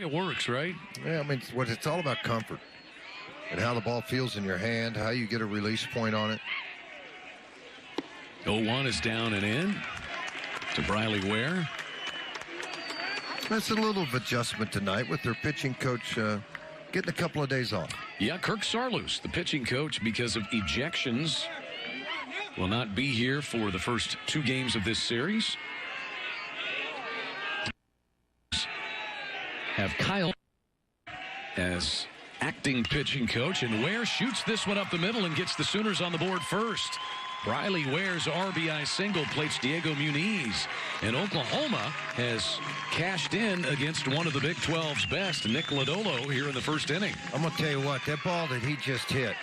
It works, right? Yeah, I mean, it's all about comfort and how the ball feels in your hand, how you get a release point on it. 0-1 is down and in to Briley Ware. That's a little of adjustment tonight with their pitching coach getting a couple of days off. Yeah, Kirk Sarloos, the pitching coach, because of ejections, will not be here for the first 2 games of this series. Have Kyle as acting pitching coach, and Ware shoots this one up the middle and gets the Sooners on the board first. Briley Ware's RBI single plates Diego Muniz, and Oklahoma has cashed in against one of the Big 12's best, Nick Lodolo, here in the first inning. I'm going to tell you what, that ball that he just hit,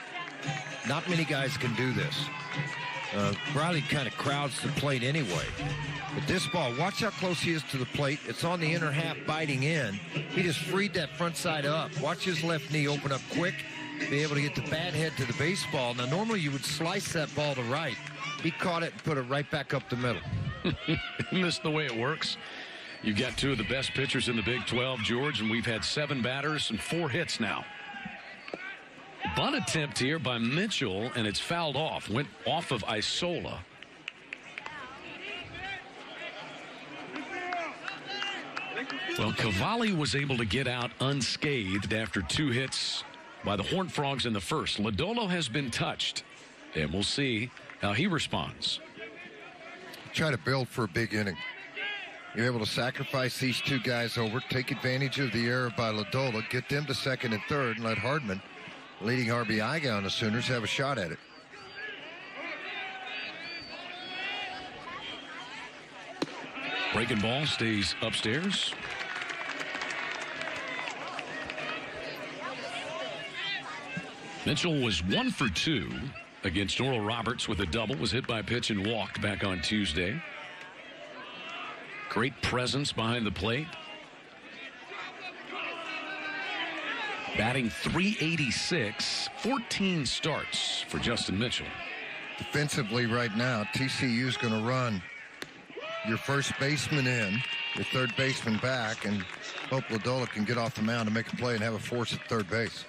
not many guys can do this. Briley kind of crowds the plate anyway. But this ball, watch how close he is to the plate. It's on the inner half biting in. He just freed that front side up. Watch his left knee open up quick, be able to get the bat head to the baseball. Now, normally you would slice that ball to right. He caught it and put it right back up the middle. Isn't this the way it works? You've got 2 of the best pitchers in the Big 12, George, and we've had 7 batters and 4 hits now. Bunt attempt here by Mitchell, and it's fouled off. Went off of Isola. Well, Cavalli was able to get out unscathed after 2 hits by the Horned Frogs in the first. Lodolo has been touched, and we'll see how he responds. Try to build for a big inning. You're able to sacrifice these 2 guys over, take advantage of the error by Lodolo, get them to second and third, and let Hardman, leading RBI guy on the Sooners, have a shot at it. Breaking ball stays upstairs. Mitchell was 1 for 2 against Oral Roberts with a double. Was hit by a pitch and walked back on Tuesday. Great presence behind the plate. Batting .386, 14 starts for Justin Mitchell. Defensively right now, TCU's going to run your first baseman in, your third baseman back, and hope Lodolo can get off the mound and make a play and have a force at third base.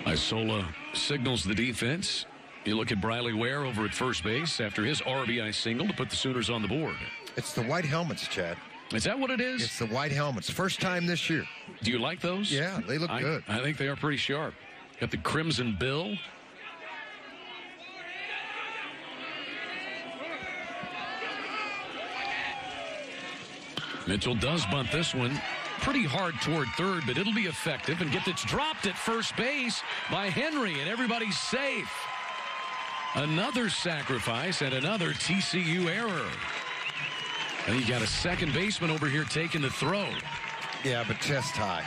Isola signals the defense. You look at Briley Ware over at first base after his RBI single to put the Sooners on the board. It's the white helmets, Chad. Is that what it is? It's the white helmets. First time this year. Do you like those? Yeah, they look good. I think they are pretty sharp. Got the crimson bill. Mitchell does bunt this one pretty hard toward third, but it'll be effective and gets dropped at first base by Henry, and everybody's safe. Another sacrifice and another TCU error. And you got a second baseman over here taking the throw. Yeah, but chest high.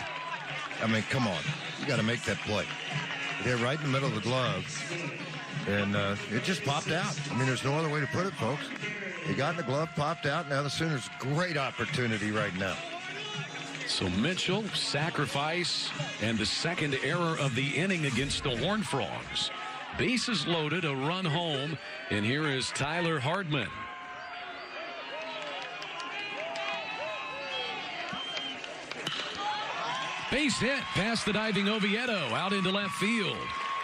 I mean, come on. You got to make that play. They're right in the middle of the glove. And it just popped out. I mean, there's no other way to put it, folks. He got in the glove, popped out. Now the Sooners, great opportunity right now. So Mitchell, sacrifice, and the second error of the inning against the Horned Frogs. Bases loaded, a run home, and here is Tyler Hardman. Base hit past the diving Oviedo, out into left field.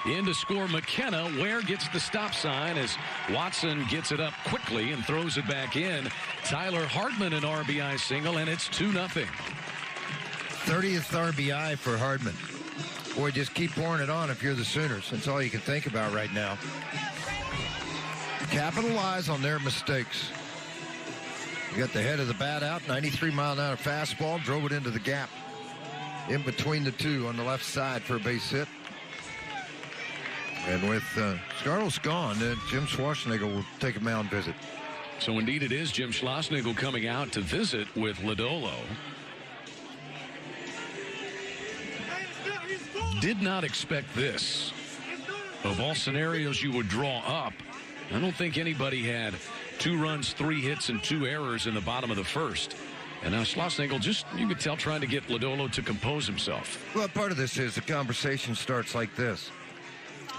In to score McKenna. Ware gets the stop sign as Watson gets it up quickly and throws it back in. Tyler Hardman an RBI single, and it's 2-0. 30th RBI for Hardman. Boy, just keep pouring it on if you're the Sooners. That's all you can think about right now. Capitalize on their mistakes. You got the head of the bat out, 93-mile-an-hour fastball, drove it into the gap. In between the 2 on the left side for a base hit. And with Scarlett gone, Jim Schwarzenegger will take a mound visit. So indeed it is Jim Schlossnagle coming out to visit with Lodolo. Did not expect this. Of all scenarios you would draw up, I don't think anybody had 2 runs, 3 hits, and 2 errors in the bottom of the first. And now Schlossnagle just, you could tell, trying to get Lodolo to compose himself. Well, part of this is the conversation starts like this.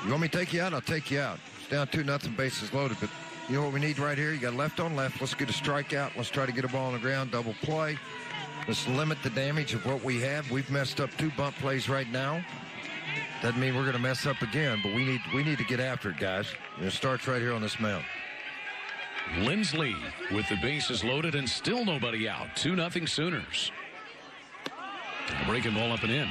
You want me to take you out? I'll take you out. It's down 2-0, bases loaded, but You know what we need right here? You got left on left. Let's get a strikeout. Let's try to get a ball on the ground, double play. Let's limit the damage of what we have. We've messed up 2 bunt plays right now. Doesn't mean we're going to mess up again, but we need to get after it, guys. It starts right here on this mound. Lindsley with the bases loaded and still nobody out. 2-0 Sooners. Breaking ball up and in.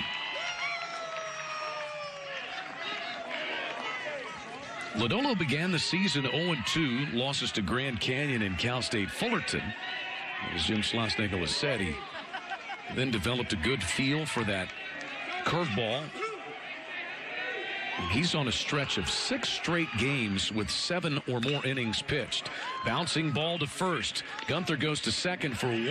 Lodolo began the season 0-2, losses to Grand Canyon and Cal State Fullerton. As Jim Schloss-Nicholas said, he then developed a good feel for that curveball. He's on a stretch of 6 straight games with 7 or more innings pitched. Bouncing ball to first. Gunther goes to second for 1.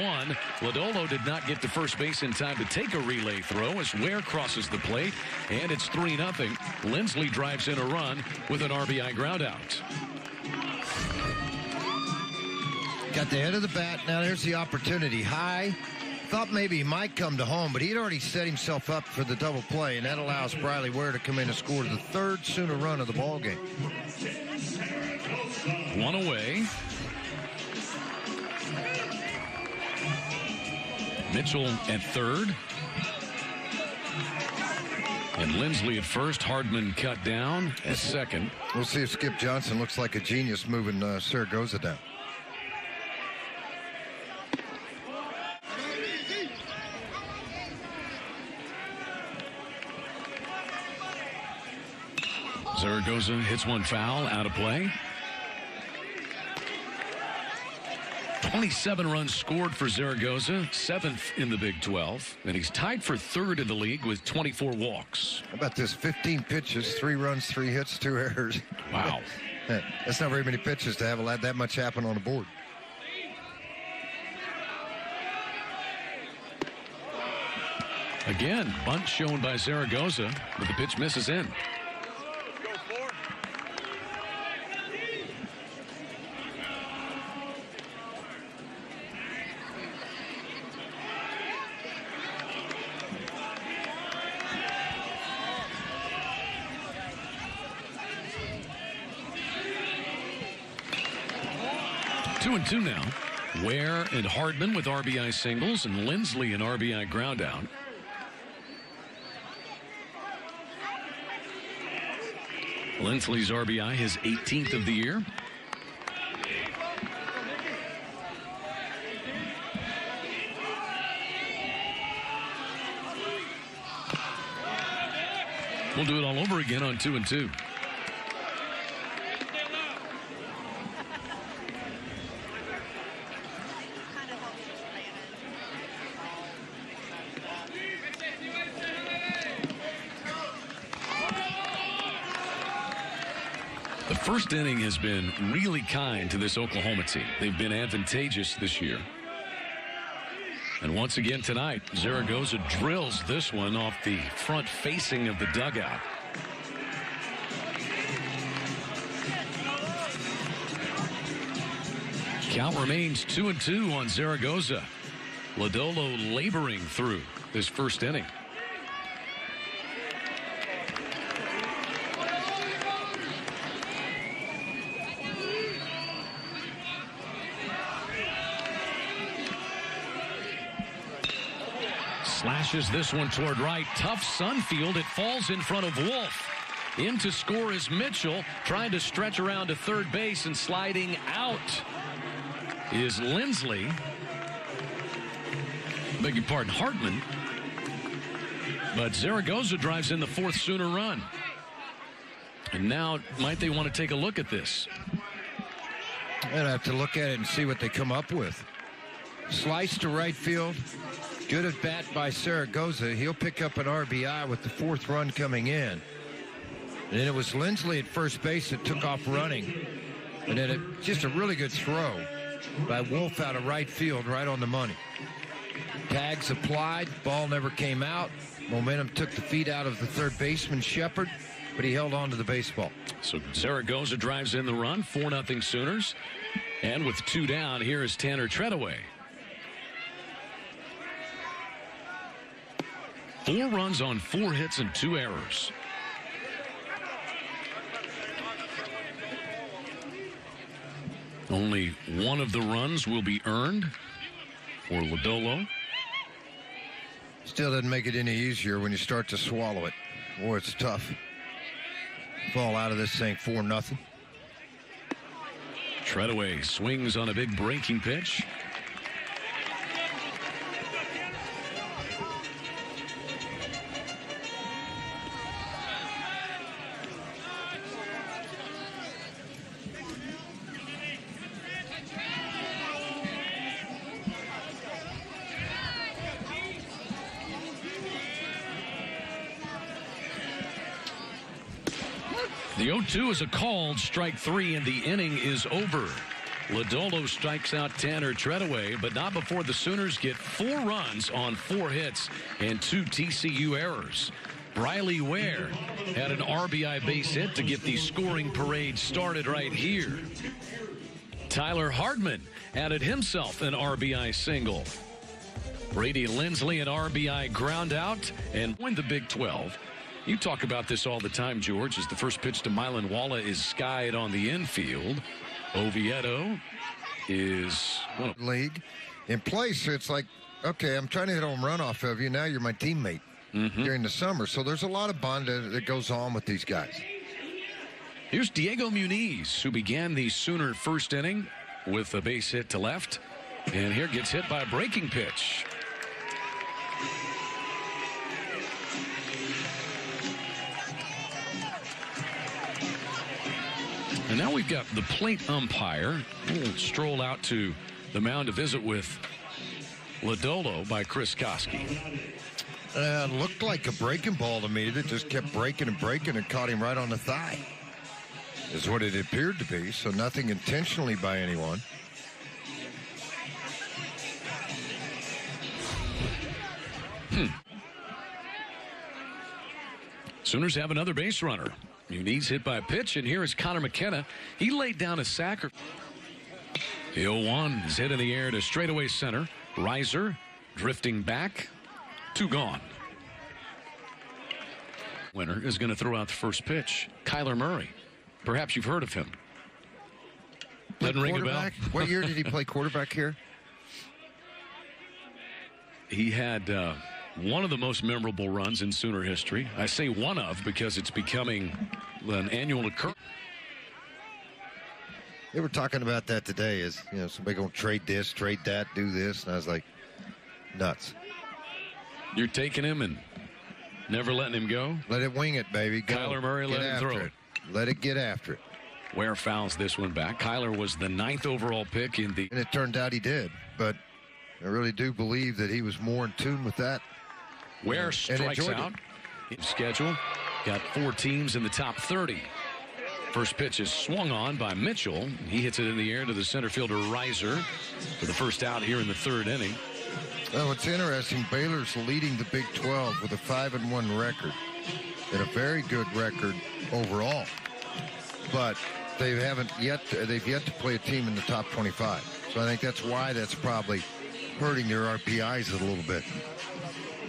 Lodolo did not get to first base in time to take a relay throw as Ware crosses the plate, and it's 3-0. Lindsley drives in a run with an RBI groundout. Got the head of the bat. Now there's the opportunity. High. Thought maybe he might come to home, but he'd already set himself up for the double play, and that allows Briley Ware to come in and score the 3rd Sooner run of the ball game. 1 away. Mitchell at third. And Lindsley at first. Hardman cut down at second. We'll see if Skip Johnson looks like a genius moving Zaragoza down. Zaragoza hits one foul, out of play. 27 runs scored for Zaragoza, 7th in the Big 12, and he's tied for 3rd in the league with 24 walks. How about this? 15 pitches, 3 runs, 3 hits, 2 errors. Wow. That's not very many pitches to have that much happen on the board. Again, bunt shown by Zaragoza, but the pitch misses in. 2-2 now. Ware and Hardman with RBI singles and Lindsley an RBI ground out. Lindsley's RBI his 18th of the year. We'll do it all over again on 2-2. The first inning has been really kind to this Oklahoma team. They've been advantageous this year. And once again tonight, Zaragoza drills this one off the front facing of the dugout. Count remains 2-2 on Zaragoza. Lodolo laboring through this first inning. Slashes this one toward right. Tough Sunfield. It falls in front of Wolf. In to score is Mitchell, trying to stretch around to third base, and sliding out is Lindsley. Beg your pardon, Hartman. But Zaragoza drives in the 4th Sooner run. And now might they want to take a look at this? I'd have to look at it and see what they come up with. Slice to right field. Good at bat by Zaragoza. He'll pick up an RBI with the 4th run coming in. And then it was Lindsley at first base that took off running. And then just a really good throw by Wolf out of right field, right on the money. Tags applied. Ball never came out. Momentum took the feet out of the third baseman, Shepard, but he held on to the baseball. So Zaragoza drives in the run, 4-0 Sooners. And with 2 down, here is Tanner Treadaway. 4 runs on 4 hits and 2 errors. Only one of the runs will be earned for Lodolo. Still doesn't make it any easier when you start to swallow it. Boy, it's tough. Fall out of this thing 4-0. Treadaway swings on a big breaking pitch. The 0-2 is a called strike 3, and the inning is over. Lodolo strikes out Tanner Treadaway, but not before the Sooners get 4 runs on 4 hits and 2 TCU errors. Briley Ware had an RBI base hit to get the scoring parade started right here. Tyler Hardman added himself an RBI single. Brady Lindsley an RBI ground out and won the Big 12. You talk about this all the time, George, as the first pitch to Mylan Walla is skied on the infield. Oviedo is league in place. It's like, okay, I'm trying to hit a home run off of you. Now you're my teammate during the summer. So there's a lot of bond that goes on with these guys. Here's Diego Muniz, who began the Sooner first inning with a base hit to left. And here gets hit by a breaking pitch. And now we've got the plate umpire. We'll stroll out to the mound to visit with Lodolo by Chris Koski. Looked like a breaking ball to me that just kept breaking and breaking and caught him right on the thigh. Is what it appeared to be, so nothing intentionally by anyone. Sooners have another base runner. Muniz hit by a pitch, and here is Connor McKenna. He laid down a sacrifice. The 0-1 is hit in the air to straightaway center. Riser drifting back. 2 gone. Winner is going to throw out the first pitch. Kyler Murray. Perhaps you've heard of him. Doesn't ring a bell. What year did he play quarterback here? He had one of the most memorable runs in Sooner history. I say one of because it's becoming an annual occurrence. They were talking about that today. Is somebody going to trade this, trade that, do this, and I was like, nuts. You're taking him and never letting him go. Let it wing it, baby. Go. Kyler Murray let him throw it. Let it get after it. Ware fouls this one back. Kyler was the 9th overall pick in the. And it turned out he did, but I really do believe that he was more in tune with that. Ware strikes out. Schedule got 4 teams in the top 30. First pitch is swung on by Mitchell. He hits it in the air to the center fielder Riser for the first out here in the 3rd inning. Well, it's interesting. Baylor's leading the Big 12 with a 5-1 record and a very good record overall. But they've yet to play a team in the top 25. So I think that's why that's probably hurting their RPIs a little bit.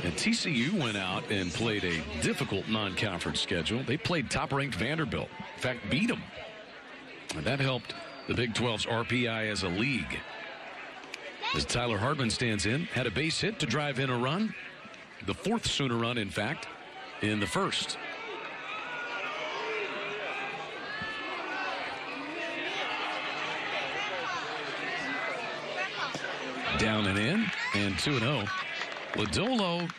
And TCU went out and played a difficult non-conference schedule. They played top-ranked Vanderbilt. In fact, beat them. And that helped the Big 12's RPI as a league. As Tyler Hardman stands in, had a base hit to drive in a run. The 4th Sooner run, in fact, in the 1st. Down and in, and 2-0. Lodolo,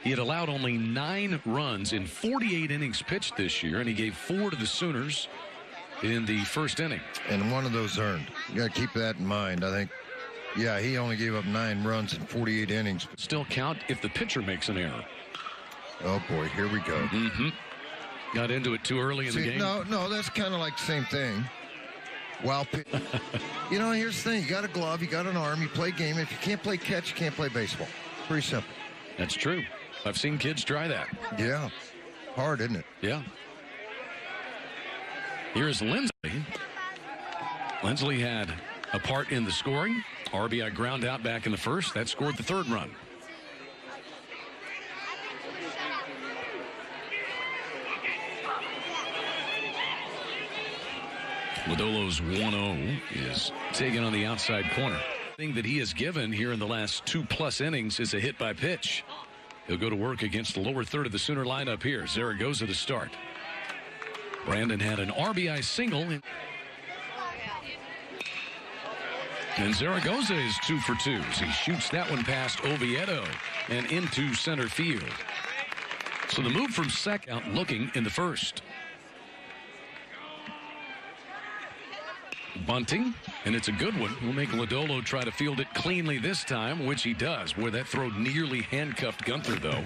he had allowed only 9 runs in 48 innings pitched this year, and he gave 4 to the Sooners in the 1st inning. And one of those earned. You got to keep that in mind. I think, yeah, he only gave up 9 runs in 48 innings. Still count if the pitcher makes an error. Oh, boy, here we go. Got into it too early in the game. No, that's kind of like the same thing. Here's the thing. You got a glove, you got an arm, you play game. If you can't play catch, you can't play baseball. Pretty simple. That's true. I've seen kids try that. Yeah. Hard, isn't it? Yeah. Here's Lindsley. Lindsley had a part in the scoring. RBI ground out back in the 1st. That scored the 3rd run. Lodolo's 1-0 is taken on the outside corner. Thing that he has given here in the last 2+ innings is a hit by pitch. He'll go to work against the lower third of the Sooner lineup here. Zaragoza to start. Brandon had an RBI single. And Zaragoza is 2 for 2. He shoots that one past Oviedo and into center field. So the move from second out looking in the first. Bunting, and it's a good one. We'll make Lodolo try to field it cleanly this time, which he does. Boy, that throw nearly handcuffed Gunther, though.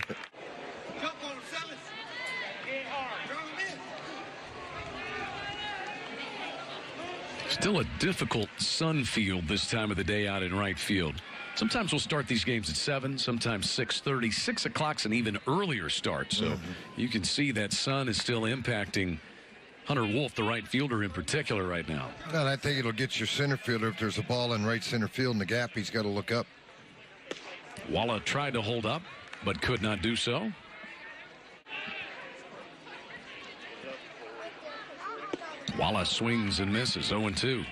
Still a difficult sun field this time of the day out in right field. Sometimes we'll start these games at 7, sometimes 6:30. 6 o'clock's an even earlier start, so you can see that sun is still impacting Hunter Wolf, the right fielder in particular right now. And I think it'll get your center fielder. If there's a ball in right center field in the gap, he's got to look up. Walla tried to hold up, but could not do so. Walla swings and misses, 0-2.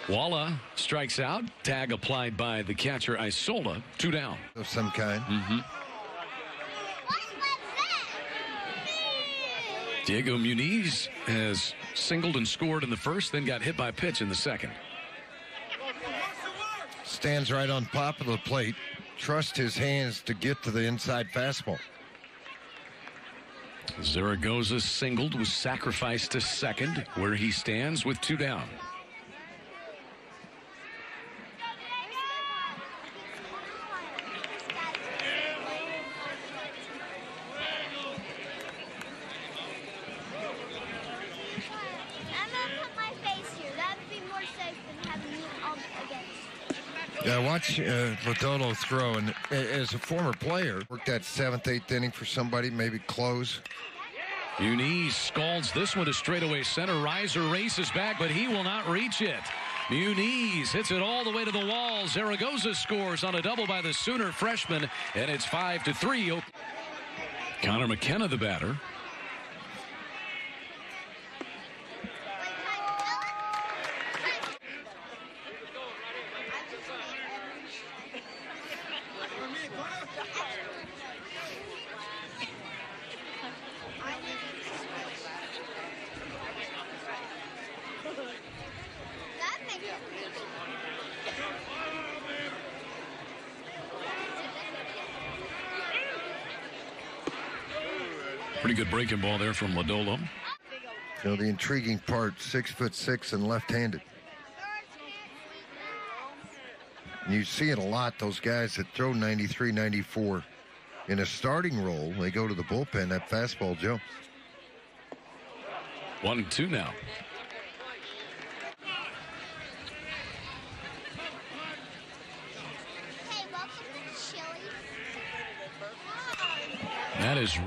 Walla strikes out. Tag applied by the catcher Isola. 2 down. Of some kind. Diego Muniz has singled and scored in the first, then got hit by a pitch in the second. Stands right on top of the plate. Trust his hands to get to the inside fastball. Zaragoza singled, was sacrificed to second, where he stands with 2 down. Yeah, watch Lodolo throw, and as a former player, worked that 7th, 8th inning for somebody, maybe close. Muniz scalds this one to straightaway center. Riser races back, but he will not reach it. Muniz hits it all the way to the wall. Zaragoza scores on a double by the Sooner freshman, and it's 5-3. Connor McKenna, the batter. Pretty good breaking ball there from Lodolo. You know, the intriguing part, 6'6" and left-handed. You see it a lot, those guys that throw 93, 94. In a starting role, they go to the bullpen, that fastball jumps. 1-2 now. That is...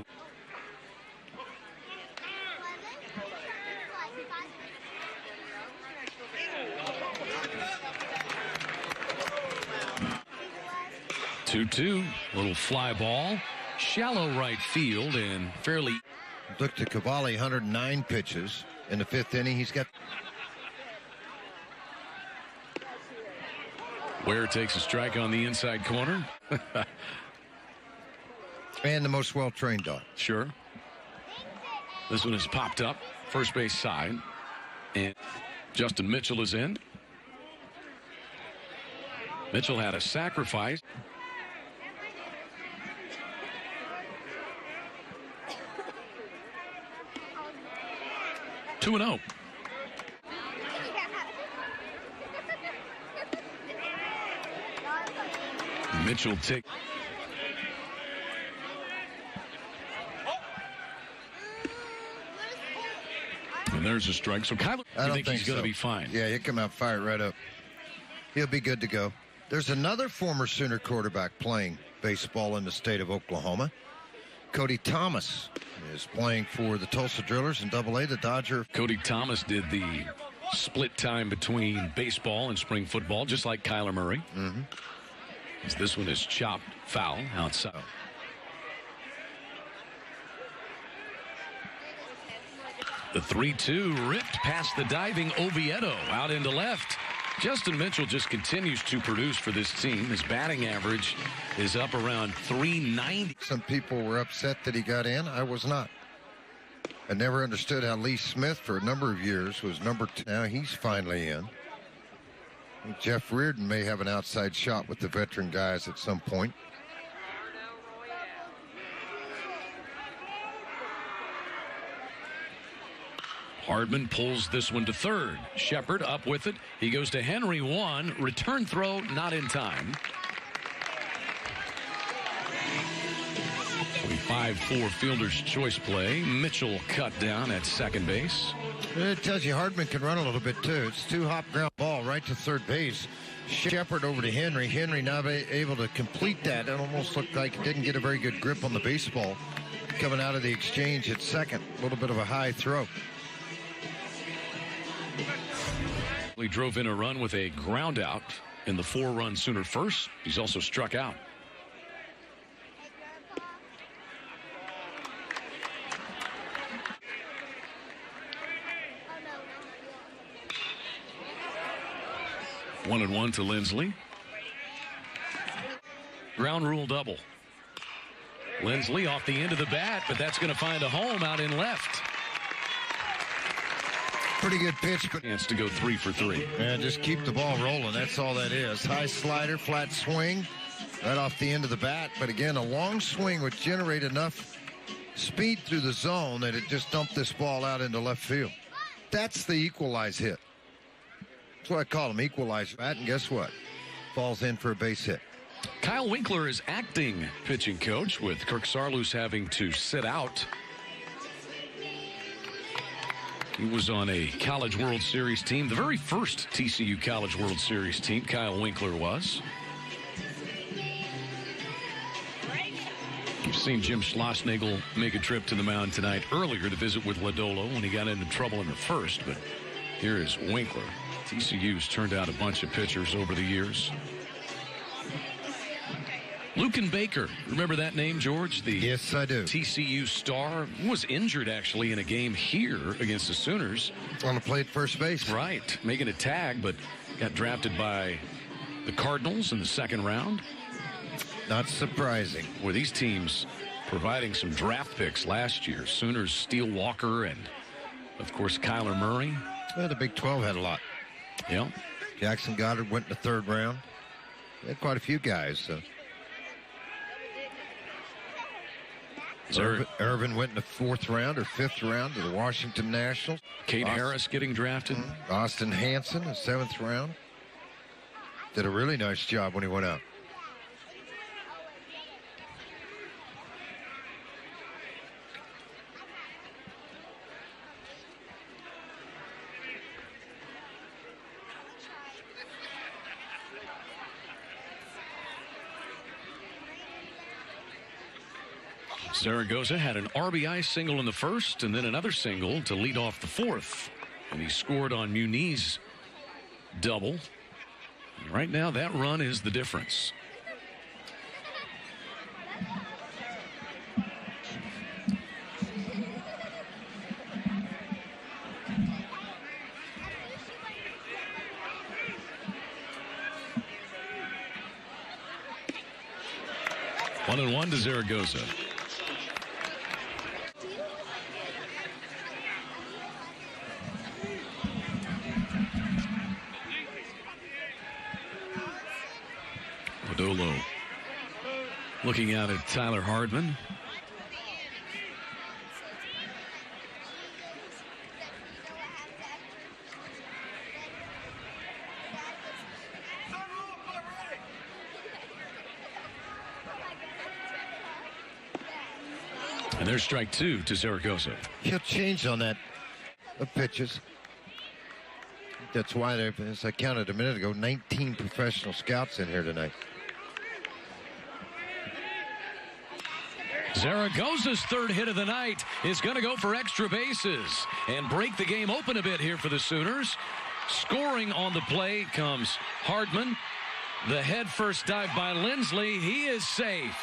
Two, little fly ball, shallow right field, and fairly. Look at Cavalli, 109 pitches in the 5th inning. He's got. Ware takes a strike on the inside corner. And the most well-trained dog. Sure. This one has popped up, first base side, and Justin Mitchell is in. Mitchell had a sacrifice. 2-0. Mitchell take. And there's a strike. So Kyler, I don't think he's going to so. be fine. Yeah, he'll come out, fire it right up. He'll be good to go. There's another former Sooner quarterback playing baseball in the state of Oklahoma. Cody Thomas is playing for the Tulsa Drillers in Double-A, the Dodger. Cody Thomas did the split time between baseball and spring football, just like Kyler Murray. As this one is chopped foul outside. The 3-2 ripped past the diving Oviedo out into left. Justin Mitchell just continues to produce for this team. His batting average is up around 390. Some people were upset that he got in. I was not. I never understood how Lee Smith for a number of years was number 2. Now he's finally in. Jeff Reardon may have an outside shot with the veteran guys at some point. Hardman pulls this one to third. Shepard up with it. He goes to Henry 1. Return throw not in time. 5-4 fielder's choice play. Mitchell cut down at second base. It tells you Hardman can run a little bit too. It's 2 hop ground ball right to third base. Shepard over to Henry. Henry now able to complete that. It almost looked like it didn't get a very good grip on the baseball. Coming out of the exchange at second. A little bit of a high throw. He drove in a run with a ground out in the 4-run Sooner first. He's also struck out. One and one to Lindsley. Ground rule double. Lindsley off the end of the bat, but that's going to find a home out in left. Pretty good pitch, but chance to go 3 for 3. And just keep the ball rolling. That's all that is. High slider, flat swing, right off the end of the bat. But again, a long swing would generate enough speed through the zone that it just dumped this ball out into left field. That's the equalize hit. That's what I call them, equalizer bat. And guess what? Falls in for a base hit. Kyle Winkler is acting pitching coach, with Kirk Saarloos having to sit out. He was on a College World Series team, the very first TCU College World Series team. Kyle Winkler was. We've seen Jim Schlossnagle make a trip to the mound tonight earlier to visit with Lodolo when he got into trouble in the first. But here is Winkler. TCU's turned out a bunch of pitchers over the years. Lucan Baker, remember that name, George? Yes, I do. TCU star was injured actually in a game here against the Sooners. On a play at first base. Right, making a tag, but got drafted by the Cardinals in the second round. Not surprising. Were these teams providing some draft picks last year? Sooners, Steele Walker, and of course Kyler Murray. Well, the Big 12 had a lot. Yeah. Jackson Goddard went in the third round. They had quite a few guys. So. Irvin went in the fourth round or fifth round to the Washington Nationals. Kate Harris getting drafted. Austin Hansen, the 7th round. Did a really nice job when he went out. Zaragoza had an RBI single in the first and then another single to lead off the fourth. And he scored on Muniz double. And right now that run is the difference. One and one to Zaragoza. Lodolo looking out at Tyler Hardman. And there's strike 2 to Zaragoza. He'll change on that pitches. That's why there, as I counted a minute ago, 19 professional scouts in here tonight. Zaragoza's third hit of the night is going to go for extra bases and break the game open a bit here for the Sooners. Scoring on the play comes Hardman. The head first dive by Lindsley. He is safe.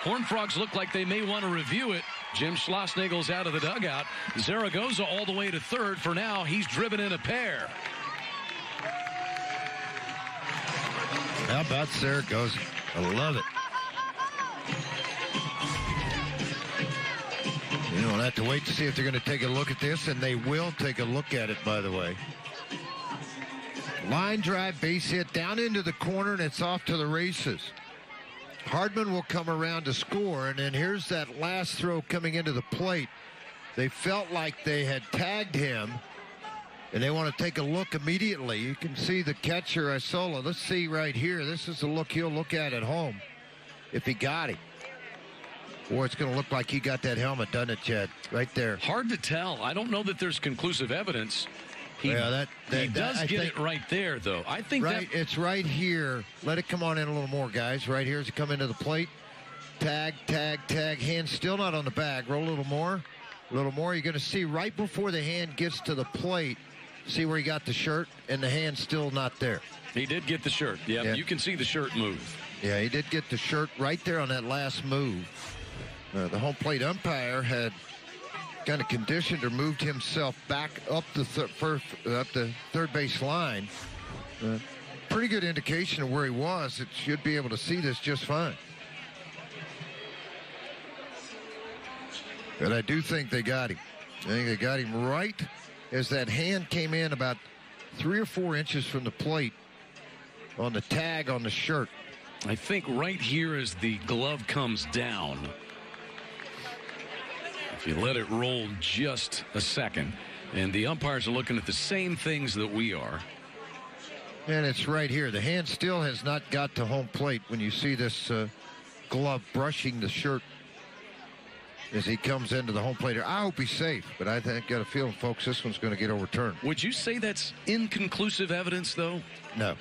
Horned Frogs look like they may want to review it. Jim Schlossnagel's out of the dugout. Zaragoza all the way to third. For now, he's driven in a pair. How about Zaragoza? I love it. You don't have to wait to see if they're going to take a look at this, and they will take a look at it, by the way. Line drive, base hit, down into the corner, and it's off to the races. Hardman will come around to score, and then here's that last throw coming into the plate. They felt like they had tagged him, and they want to take a look immediately. You can see the catcher, Isola. Let's see right here. This is the look he'll look at home if he got him. Or it's going to look like he got that helmet, doesn't it, Chad? Right there. Hard to tell. I don't know that there's conclusive evidence. He does get it right there, though. I think it's right here. Let it come on in a little more, guys. Right here as you come into the plate. Tag, tag, tag. Hand still not on the bag. Roll a little more. A little more. You're going to see right before the hand gets to the plate. See where he got the shirt, and the hand's still not there. He did get the shirt. Yeah, you can see the shirt move. Yeah, he did get the shirt right there on that last move. The home plate umpire had kind of conditioned or moved himself back up the third base line. Pretty good indication of where he was. It should be able to see this just fine. But I do think they got him. I think they got him right as that hand came in about 3 or 4 inches from the plate on the tag on the shirt. I think right here as the glove comes down. If you let it roll just a second, and the umpires are looking at the same things that we are. And it's right here. The hand still has not got to home plate when you see this glove brushing the shirt as he comes into the home plate. I hope he's safe, but I think, got a feeling, folks, this one's going to get overturned. Would you say that's inconclusive evidence, though? No.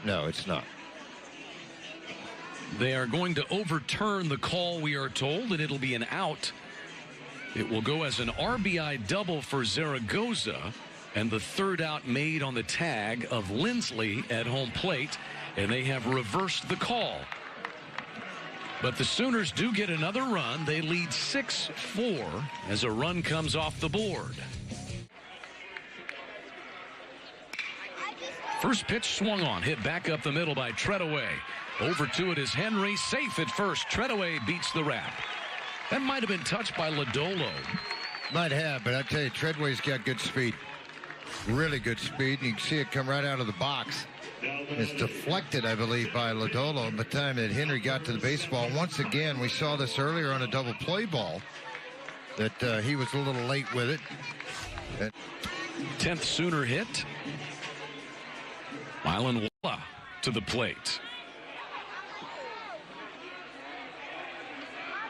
No, it's not. They are going to overturn the call, we are told, and it'll be an out. It will go as an RBI double for Zaragoza, and the third out made on the tag of Lindsley at home plate, and they have reversed the call. But the Sooners do get another run. They lead 6-4 as a run comes off the board. First pitch swung on, hit back up the middle by Treadaway. Over to it is Henry, safe at first. Treadaway beats the wrap. That might have been touched by Lodolo. Might have, but I tell you, Treadway's got good speed. Really good speed. And you can see it come right out of the box. It's deflected, I believe, by Lodolo by the time that Henry got to the baseball. Once again, we saw this earlier on a double play ball, that he was a little late with it. 10th Sooner hit. Mylan Walla to the plate.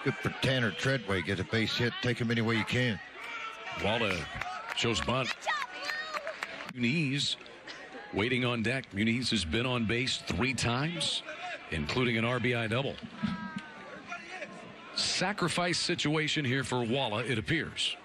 Good for Tanner Treadway. Get a base hit. Take him any way you can. Walla shows bunt. Muniz waiting on deck. Muniz has been on base 3 times, including an RBI double. Sacrifice situation here for Walla, it appears.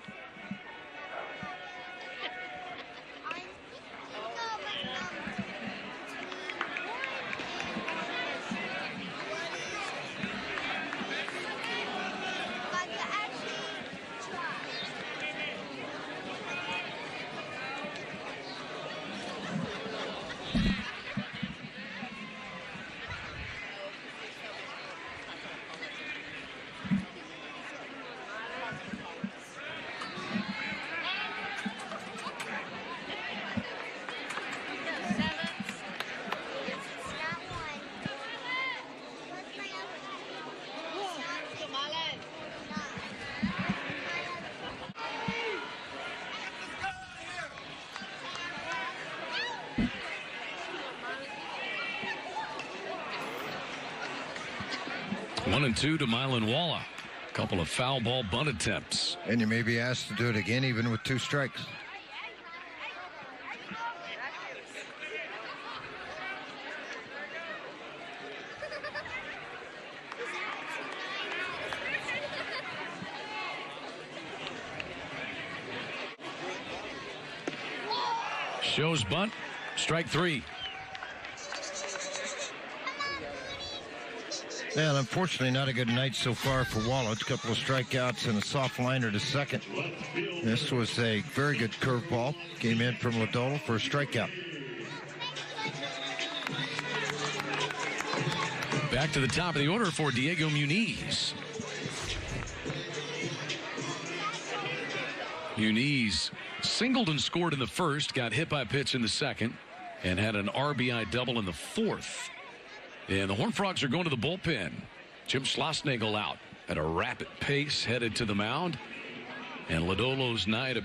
One and two to Mylan Walla. A couple of foul ball bunt attempts. And you may be asked to do it again, even with 2 strikes. Shows bunt. Strike 3. Yeah, and unfortunately not a good night so far for Wallace. A couple of strikeouts and a soft liner to second. This was a very good curveball. Came in from Lodolo for a strikeout. Back to the top of the order for Diego Muniz. Muniz singled and scored in the first, got hit by a pitch in the second, and had an RBI double in the fourth. And the Horned Frogs are going to the bullpen. Jim Schlossnagle out at a rapid pace, headed to the mound. And Lodolo's night